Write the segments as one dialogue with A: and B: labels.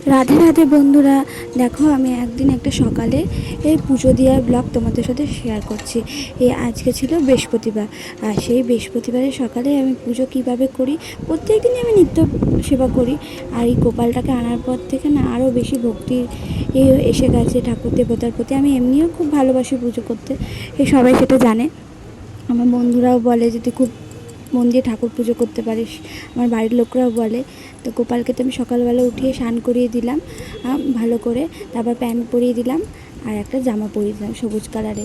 A: রাধে রাধে বন্ধুরা, দেখো আমি একদিন একটা সকালে এই পুজো দেওয়ার ব্লগ তোমাদের সাথে শেয়ার করছি। আজকে ছিল বৃহস্পতিবার, আর সেই বৃহস্পতিবারের সকালে আমি পুজো কিভাবে করি। প্রত্যেক দিনই আমি নিত্য সেবা করি, আর এই গোপালটাকে আনার পর থেকে না আরও বেশি ভক্তি এসে গেছে ঠাকুর দেবতার প্রতি। আমি এমনিও খুব ভালোবাসি পুজো করতে, সবাই সেটা জানে। আমার বন্ধুরাও বলে যে তুই খুব মন দিয়ে ঠাকুর পুজো করতে পারিস, আমার বাড়ির লোকরাও বলে। তো গোপালকে তো আমি সকালবেলা উঠিয়ে স্নান করিয়ে দিলাম ভালো করে, তারপর প্যান্ট পরিয়ে দিলাম আর একটা জামা পরিয়ে দিলাম সবুজ কালারে।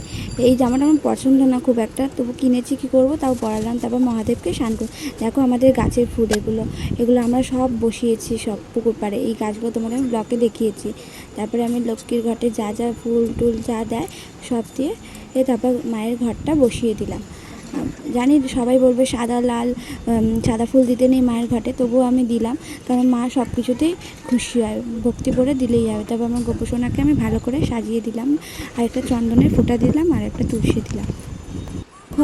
A: এই জামাটা আমার পছন্দ না খুব একটা, তবু কিনেছি, কী করবো, তাও পরালাম। তারপর মহাদেবকে স্নান করি। দেখো আমাদের গাছের ফুল এগুলো আমরা সব বসিয়েছি সব পুকুর পাড়ে। এই গাছগুলো তোমাদের আমি ব্লকে দেখিয়েছি। তারপরে আমি লক্ষ্মীর ঘটে যা যা ফুল টুল যা দেয় সব দিয়ে তারপর মায়ের ঘরটা বসিয়ে দিলাম। জানি সবাই বলবে সাদা লাল সাদা ফুল দিতে নেই মায়ের ঘাটে, তবুও আমি দিলাম, কারণ মা সব কিছুতেই খুশি হয়, ভক্তি করে দিলেই যাবে। তবে আমার গোপসোনাকে আমি ভালো করে সাজিয়ে দিলাম, আর একটা চন্দনের ফোঁটা দিলাম আর একটা তুলসী দিলাম।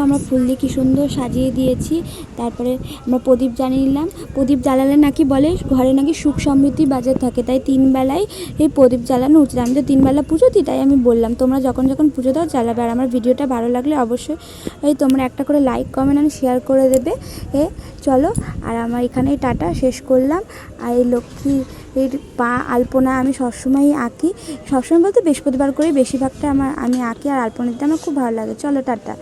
A: আমরা ফুল দিয়ে কী সুন্দর সাজিয়ে দিয়েছি। তারপরে আমরা প্রদীপ জ্বালিয়ে নিলাম। প্রদীপ জ্বালালে নাকি বলে ঘরে নাকি সুখ সমৃদ্ধি বাজার থাকে, তাই 3 বেলায় এই প্রদীপ জ্বালানো উচিত। আমি তো 3 বেলা পুজো দিই, তাই আমি বললাম তোমরা যখন যখন পুজো দাও জ্বালাবে। আর আমার ভিডিওটা ভালো লাগলে অবশ্যই তোমরা একটা করে লাইক কমেন্ট আর শেয়ার করে দেবে। চলো, আর আমার এখানেই টাটা শেষ করলাম। আর এই লক্ষ্মী এর পা আলপনা আমি সবসময়ই আঁকি, সবসময় বলতে বৃহস্পতিবার করে বেশিরভাগটা আমি আঁকি, আর আলপনা দিতে আমার খুব ভালো লাগে। চলো টাটা।